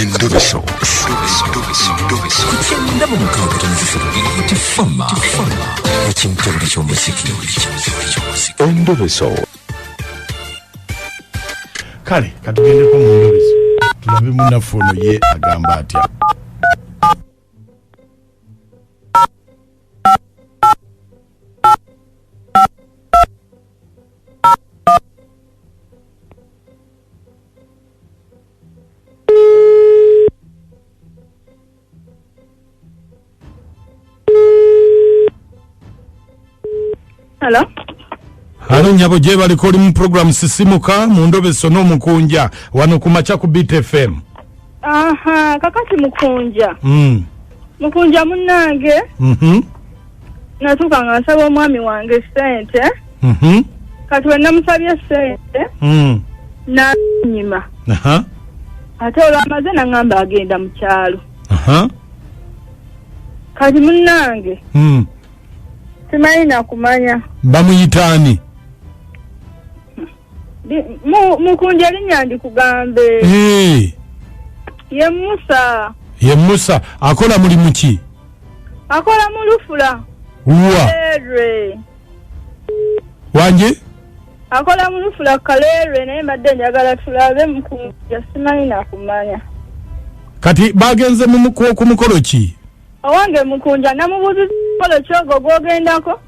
Endobeso. Kutenda mu mukaaga tifama. Ekintu ky'omuziki. Endobeso. Kale katugendeko mu Endobeso. Tulabe munafono ye agamba atya. Hello. Halo nyabo je baliko mu program sisimuka mu Endobeso no Mukunja wano kumacha ku Beat FM. Aha, kakati Mukunja. Mukunja munange. Natuka ngasaba omwami wange sente. Kati wena musabye sente. Na nyima. Ate olamaze nangamba agenda mu kyalo. Kati munange. Simanyi nakumanya. Bamuyitani. Mukunja linyandi kugambe. Ye Musa. Ye Musa akola mulimu ki? Akola mu Lufula. Kalere. Wanje? Akola mu Lufula Kalere naye mbadde njagala tulabe Mukunja simanyi nakumanya. Kati bagenze mu mukolo ki? Owange Mukunja namubuuza kolo kyogo gwogendako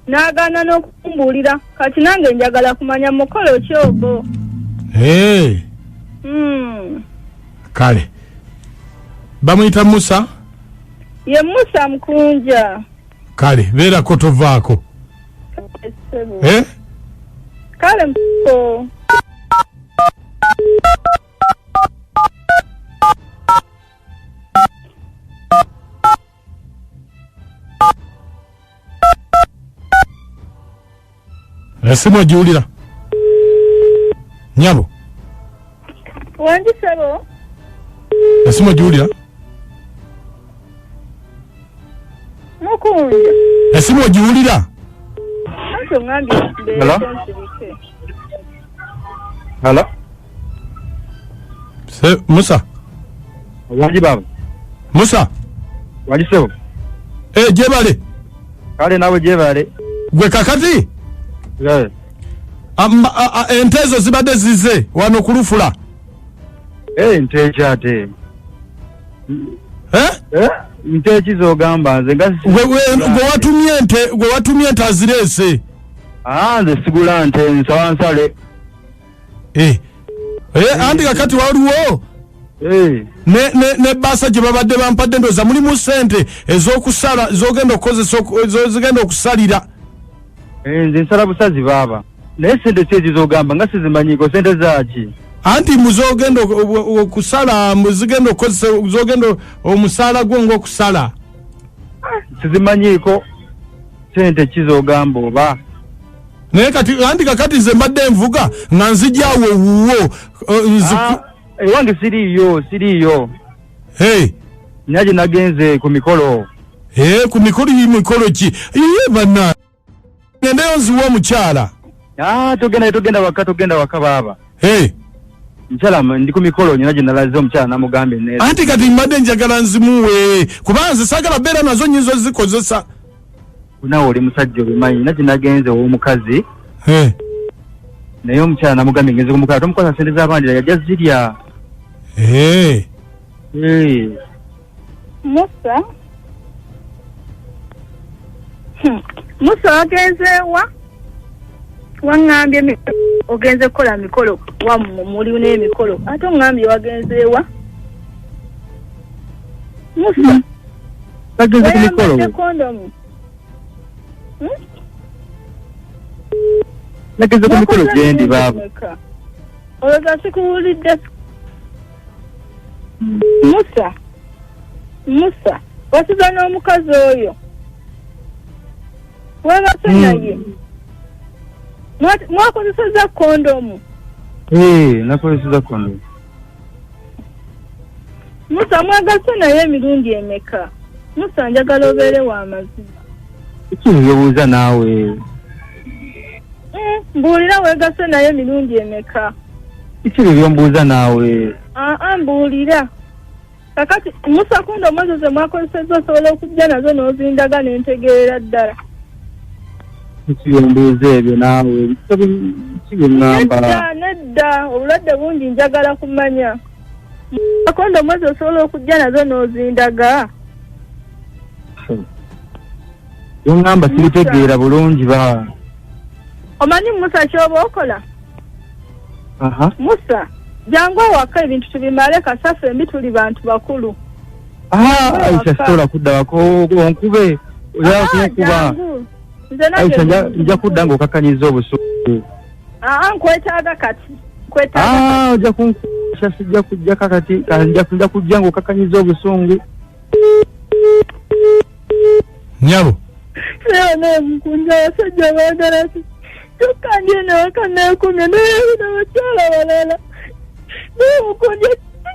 n'agaana n'okumbuulira kati nange njagala kumanya mukolo kyogo. Kale bamuyita Musa? Ye Musa Mukunja. Kale beera ko tovaako. Kale mpo. Esimu jiulira. Nyabo. Wanji sebo. Esimu jiulira. Mukunja. Esimu jiulira. Anto ngambi mbe. Hello? Hello? Musa. Wanji baba. Musa. Wanji sebo. Jebale. Kale nawe jebale. Gwe kakati? Entezo zibadde zize wano ku Lufula. Nteeki ate. Nteeki z'ogamba nze nga gwe watumye ente azireese. Nze sigula nte nsawa nsale. Andi kakati waliwo ne basa gye babadde bampadde ndoza mulimu ssente ez'okusala z'ogenda okukozesa zigenda okusalira. Nze nsala busazi baaba. Naye sente si ezizogamba nga sizimanyiiko sente zaaki. Anti muzogenda okusala muzigenda okukozesa zogenda omusaala gwo ng'okusala. Sizimanyiiko sente kizogamba oba. Naye kati anti kakati nze mbadde nvuga nga nzijaawo wuwo. Ewange siriiyo. Nyaje nagenze ku mikolo. Ku mikolo ki? Banna. Ngendeyo nziwa omukyala. Togenda waka baaba. Mchala ndi ku mikolo nyina gye nalaze omukyala namugambe neza. Anti kati mbadde njagala nzimuwe kuba nze saagala beera nazo nyizo zikozesa. Nawe oli musajja obimanyi naki nagenze w'omukazi. Naye omukyala namugambe ngenze ku mukala tomukosa sente z'abandi yajja zirya. Musa. Musa wagenze wa? Wangambye ogenze kola mikolo wa muli n'emikolo. Ate ngambye wagenze wa? Musa. Wagenze ku mikolo. Kondomu. Nagenze ku mikolo gyendi baaba. Olowooza sikuwulidde. Musa. Wasiza n'omukazi oyo. Webase naye. Mwakozeseza kondomu. Nakozeseza kondomu. Musa mwagase naye emirundi emeka. Musa njagala obeere wa mazima. Ekibuuza naawe. Mbuulira weegase naye emirundi emeka. Kiki byombuuza naawe? Mbuulira. kakati Musa kundo mwazo ze mwakozesezza osobola okujja nazo n'ozindaga n'entegeera ddala. Ekiyombeeza ebyo naawe kibingamba. Nedda obulwadde bungi njagala kumanya. Akondo mwazo osobola okujja nazo n'ozindaga. Yongamba sibitegeera bulungi ba. Omanyi Musa ky'oba okola? Aha. Musa jangu waka ebintu tubimale kasafe embi tuli bantu bakulu. Aisha sola kudda wako onkube oya kukuba. Aisha nja kudda ngo kakanyiza obusuku. Nkwetaaga kati. Oja kunkusha sijja kujja kakati nja kujja ngo kakanyiza obusungu. Nyabo. Sio Mukunja Omusajja baagala ki. Tukandye n'akana kumye n'abakyala balala. Mukunja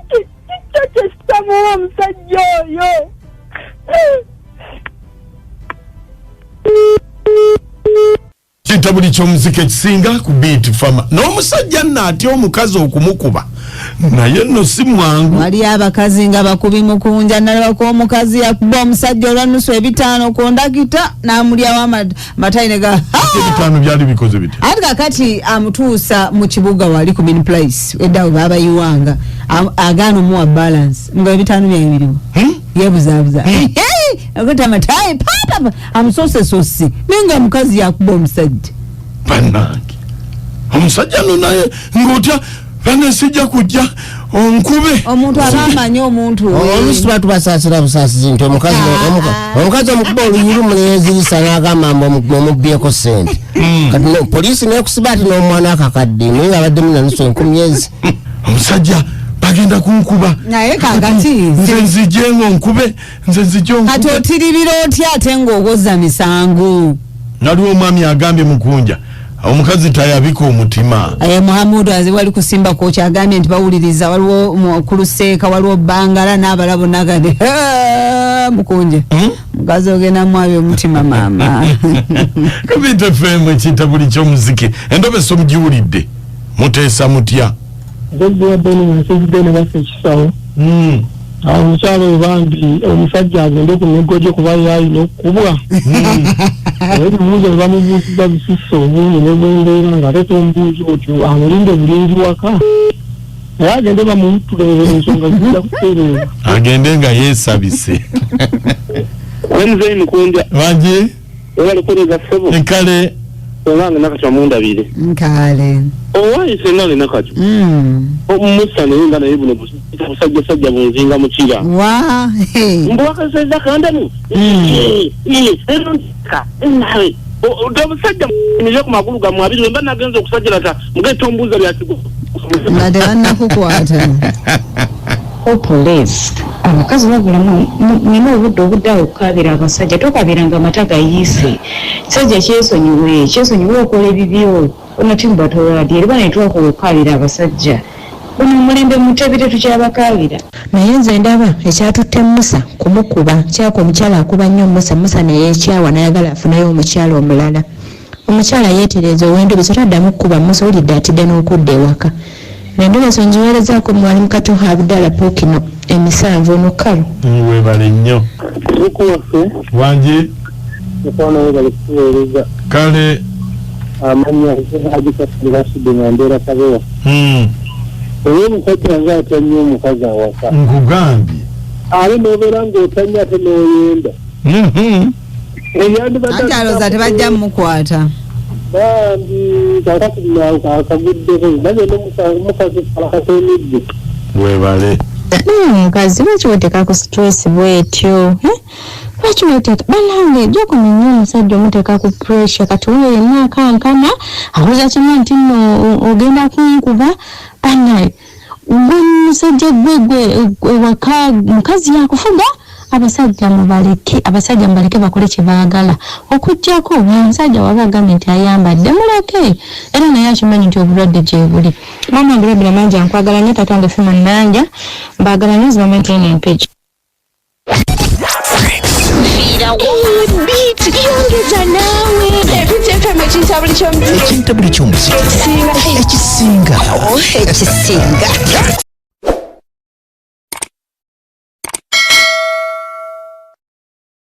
kiki kitamuwa omusajja oyo. Kitabuli ky'omuzika ekisinga ku Beat Farmer. N'omusajja nnaatya omukazi okumukuba. Naye nno si mwangu. Wali abakazi nga bakubi Mukunja nalabako omukazi yakuba omusajja olwanusu 5 ku ndakita n'amulyawo amatayine ga. 5 byali bikoze bite. Ati kakati amutuusa mu kibuga wali ku Bin Place. Eddawo baba yiwanga. Agaano muwa balance. Nga 5 byayibiriwo. Yebuzabuza. Akuta amatayi papa amusose. Ninga mukazi yakuba omusajja. Banange. Omusajja no naye ngotya bane sijja kujja onkube. Omuntu abamanyi omuntu. Oluswa tubasasira busasizi nti omukazi omukuba oluyulu mulezirisa n'agamba mumubbyeko sente. Kati poliisi nekusibati n'omwana akakadde naye nga abadde munanusu 10,000. Omusajja bagenda kunkuba. Naye kakati nze nzijengo nkube nze nzijongo. Kati otiririra otya ate ng'ogozza misango. Naliwo omwami agambye Mukunja omukazi tayabika omutima. Muhammadu wali kusimba ko kyagambye nti bawuliriza waliwo kuluseeka waliwo Bangala n'abalabo nagade Mukunja mukazi ogenda mwabi omutima maama. Kabite femu ekitabuli ky'omuziki Endobeso mugiwulidde muteesa mutya. Dogwa beni nasizidde base kisawo. Omukyalo bambi omusajja agende ku migo gye kuba yalina okubwa. Ebibuuzo bamubuusiza bisiso obungi nebwembeera nga ate tombuuza otyo amulinde bulungi waka. Naye agende bamumutulere ensonga zijja kutereeza. Agende nga yeesabise. Wenze Mukunja. Wangi? Ewalikoleza ssebo. Nkale. Olanga nakatwa mundabire. Nkale. Owayise nali nakatwa. Musa naye nga naye buno busajja bunzinga mu kira. Wa. Mbwakaseza kandamu. Nawe. Omusajja niyo ku magulu ga mwabiri mba nagenza okusajjala ta mugeto mbuza byatigo. Ngade banakukwata. Police abakazi bagulamu nina obudde okukabira abasajja tokabiranga amata gayise sajja kyesonyiwe okola ebibyo onatimba toladi era banetwakola okukabira abasajja ono omulembe mutebire tukyabakabira naye nze ndaba ekyatutte Musa kumukuba kyako omukyala akuba nnyo Musa naye ekyawa nayagala afunayo omukyala omulala omukyala yeetereza Endobeso taddamu kukuba Musa olidde atidde n'okudda ewaka Endobeso njiweerezaako mwalimu Katoha Abdala Pokino emisanvu Nukalu. Webale nnyo. Mukuwaffe. Wangi? Mukwano webale kuweereza. Kale. Amanya agikasira asudde nga mbeera kabewa. Oyo omusajja nga atannye omukazi awaka. Nkugambye. Ale n'obeera ng'otannye ate n'oyenda. Ate alowooza tebajja mmukwata. Bambi kakati akaguddeko naye n'omukazi akatemidde. Webale. Mukazi lwaki weteeka ku stress bwetyo? Lwaki weteeka? Banange jja kumenya omusajja omuteeka ku pressure kati oyo yenna akankana abuuza kimu nti nno ogenda kunkuba bannaye gwe musajja gwe waka mukazi yakufuga abasajja mubaleke bakole kye baagala okujjako omusajja waba agambye nti ayambadde muleke era naye akimanyi nti obulwadde gye buli mama ngirabira manja nkwagala nnyo taata wange Fima Nanja mbaagala nnyo zima maintain page yongeza nawe ekitabuli ky'omuziki ekisinga